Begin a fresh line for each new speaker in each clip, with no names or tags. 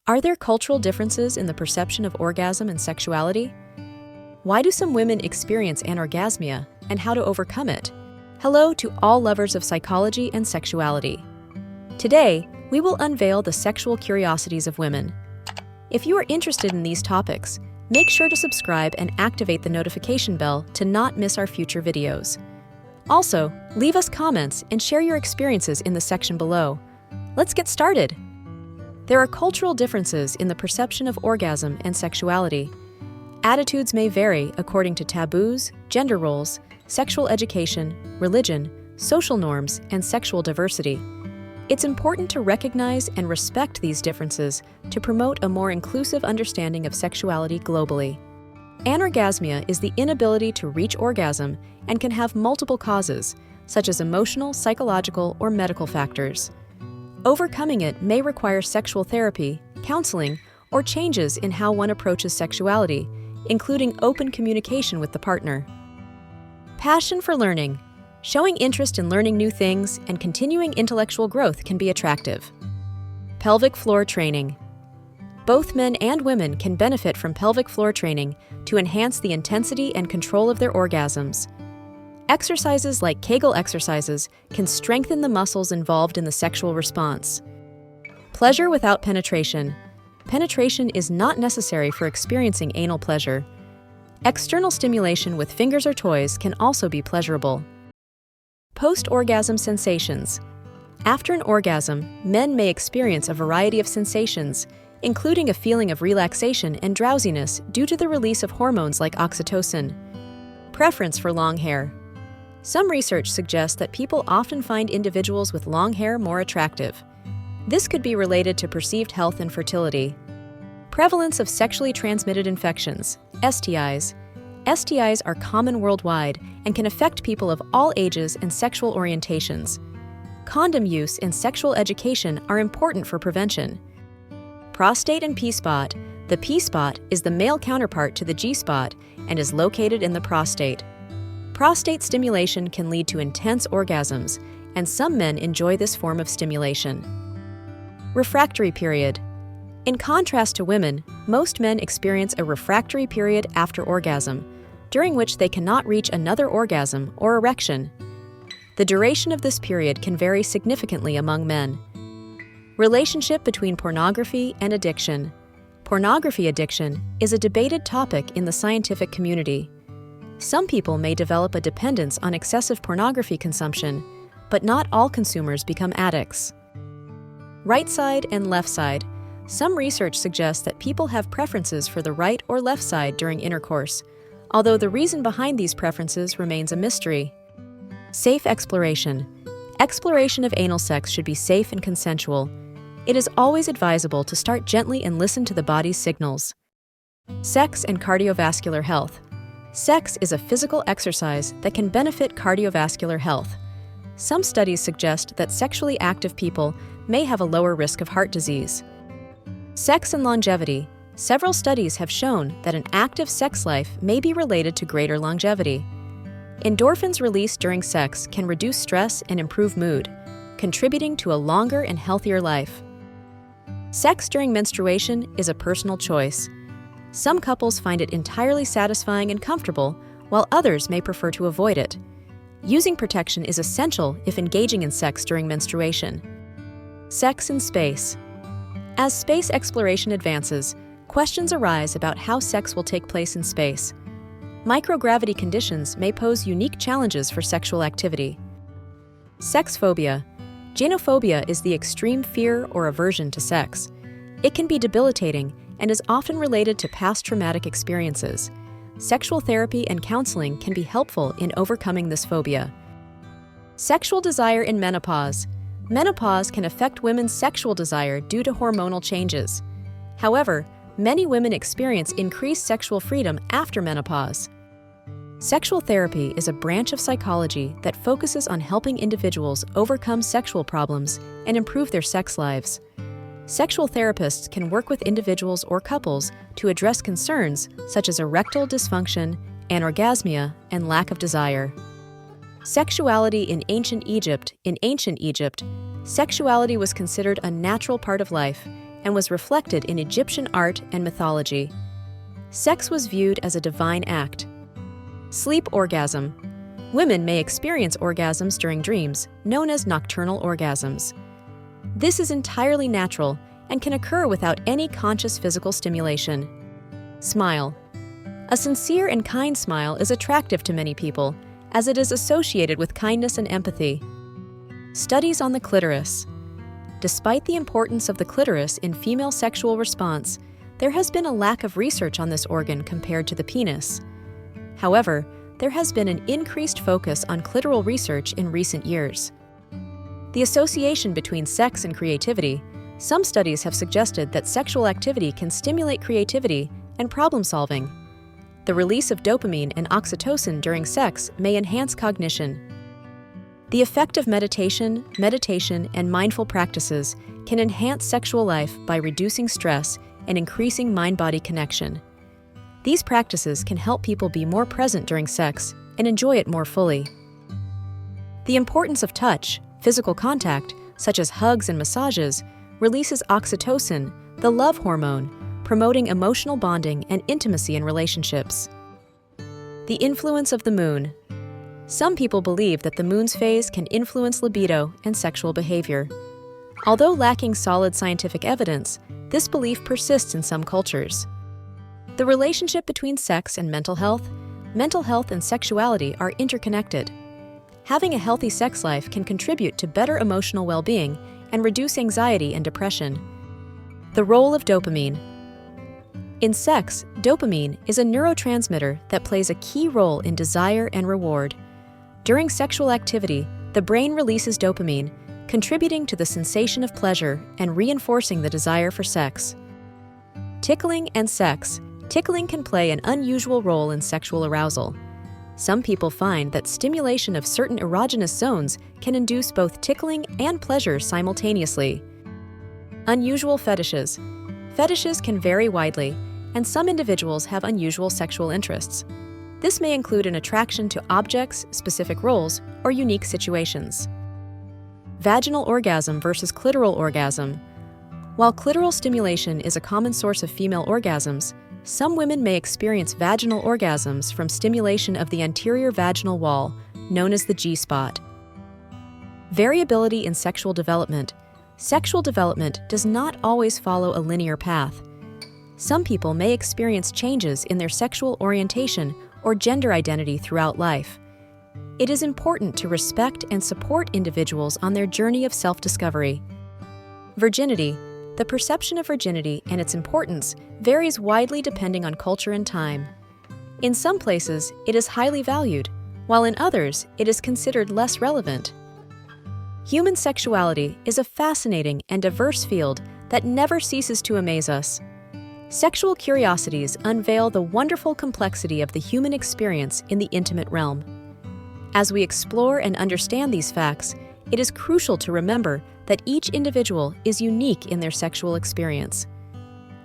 Are there cultural differences in the perception of orgasm and sexuality? Why do some women experience anorgasmia, and how to overcome it? Hello to all lovers of psychology and sexuality. Today, we will unveil the sexual curiosities of women. If you are interested in these topics, make sure to subscribe and activate the notification bell to not miss our future videos. Also, leave us comments and share your experiences in the section below. Let's get started. There are cultural differences in the perception of orgasm and sexuality. Attitudes may vary according to taboos, gender roles, sexual education, religion, social norms, and sexual diversity. It's important to recognize and respect these differences to promote a more inclusive understanding of sexuality globally. Anorgasmia is the inability to reach orgasm and can have multiple causes, such as emotional, psychological, or medical factors. Overcoming it may require sexual therapy, counseling, or changes in how one approaches sexuality, including open communication with the partner. Passion for learning. Showing interest in learning new things and continuing intellectual growth can be attractive. Pelvic floor training. Both men and women can benefit from pelvic floor training to enhance the intensity and control of their orgasms. Exercises like Kegel exercises can strengthen the muscles involved in the sexual response. Pleasure without penetration. Penetration is not necessary for experiencing anal pleasure. External stimulation with fingers or toys can also be pleasurable. Post-orgasm sensations. After an orgasm, men may experience a variety of sensations, including a feeling of relaxation and drowsiness due to the release of hormones like oxytocin. Preference for long hair. Some research suggests that people often find individuals with long hair more attractive. This could be related to perceived health and fertility. Prevalence of sexually transmitted infections, STIs. STIs are common worldwide and can affect people of all ages and sexual orientations. Condom use and sexual education are important for prevention. Prostate and P-spot. The P-spot is the male counterpart to the G-spot and is located in the prostate. Prostate stimulation can lead to intense orgasms, and some men enjoy this form of stimulation. Refractory period. In contrast to women, most men experience a refractory period after orgasm, during which they cannot reach another orgasm or erection. The duration of this period can vary significantly among men. Relationship between pornography and addiction. Pornography addiction is a debated topic in the scientific community. Some people may develop a dependence on excessive pornography consumption, but not all consumers become addicts. Right side and left side. Some research suggests that people have preferences for the right or left side during intercourse, although the reason behind these preferences remains a mystery. Safe exploration. Exploration of anal sex should be safe and consensual. It is always advisable to start gently and listen to the body's signals. Sex and cardiovascular health. Sex is a physical exercise that can benefit cardiovascular health. Some studies suggest that sexually active people may have a lower risk of heart disease. Sex and longevity. Several studies have shown that an active sex life may be related to greater longevity. Endorphins released during sex can reduce stress and improve mood, contributing to a longer and healthier life. Sex during menstruation is a personal choice. Some couples find it entirely satisfying and comfortable, while others may prefer to avoid it. Using protection is essential if engaging in sex during menstruation. Sex in space. As space exploration advances, questions arise about how sex will take place in space. Microgravity conditions may pose unique challenges for sexual activity. Sex phobia. Gynophobia is the extreme fear or aversion to sex. It can be debilitating and is often related to past traumatic experiences. Sexual therapy and counseling can be helpful in overcoming this phobia. Sexual desire in menopause. Menopause can affect women's sexual desire due to hormonal changes. However, many women experience increased sexual freedom after menopause. Sexual therapy is a branch of psychology that focuses on helping individuals overcome sexual problems and improve their sex lives. Sexual therapists can work with individuals or couples to address concerns such as erectile dysfunction, anorgasmia, and lack of desire. Sexuality in ancient Egypt. In ancient Egypt, sexuality was considered a natural part of life, and was reflected in Egyptian art and mythology. Sex was viewed as a divine act. Sleep orgasm. Women may experience orgasms during dreams, known as nocturnal orgasms. This is entirely natural and can occur without any conscious physical stimulation. Smile. A sincere and kind smile is attractive to many people, as it is associated with kindness and empathy. Studies on the clitoris. Despite the importance of the clitoris in female sexual response, there has been a lack of research on this organ compared to the penis. However, there has been an increased focus on clitoral research in recent years. The association between sex and creativity. Some studies have suggested that sexual activity can stimulate creativity and problem-solving. The release of dopamine and oxytocin during sex may enhance cognition. The effect of meditation, and mindful practices can enhance sexual life by reducing stress and increasing mind-body connection. These practices can help people be more present during sex and enjoy it more fully. The importance of touch, physical contact, such as hugs and massages, releases oxytocin, the love hormone, promoting emotional bonding and intimacy in relationships. The influence of the moon. Some people believe that the moon's phase can influence libido and sexual behavior. Although lacking solid scientific evidence, this belief persists in some cultures. The relationship between sex and mental health and sexuality are interconnected. Having a healthy sex life can contribute to better emotional well-being and reduce anxiety and depression. The role of dopamine. In sex, dopamine is a neurotransmitter that plays a key role in desire and reward. During sexual activity, the brain releases dopamine, contributing to the sensation of pleasure and reinforcing the desire for sex. Tickling and sex. Tickling can play an unusual role in sexual arousal. Some people find that stimulation of certain erogenous zones can induce both tickling and pleasure simultaneously. Unusual fetishes. Fetishes can vary widely, and some individuals have unusual sexual interests. This may include an attraction to objects, specific roles, or unique situations. Vaginal orgasm versus clitoral orgasm. While clitoral stimulation is a common source of female orgasms, some women may experience vaginal orgasms from stimulation of the anterior vaginal wall, known as the G-spot. Variability in sexual development. Sexual development does not always follow a linear path. Some people may experience changes in their sexual orientation or gender identity throughout life. It is important to respect and support individuals on their journey of self-discovery. Virginity. The perception of virginity and its importance varies widely depending on culture and time. In some places, it is highly valued, while in others, it is considered less relevant. Human sexuality is a fascinating and diverse field that never ceases to amaze us. Sexual curiosities unveil the wonderful complexity of the human experience in the intimate realm. As we explore and understand these facts, it is crucial to remember that each individual is unique in their sexual experience.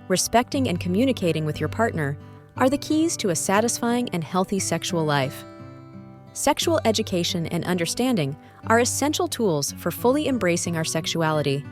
Respecting and communicating with your partner are the keys to a satisfying and healthy sexual life. Sexual education and understanding are essential tools for fully embracing our sexuality.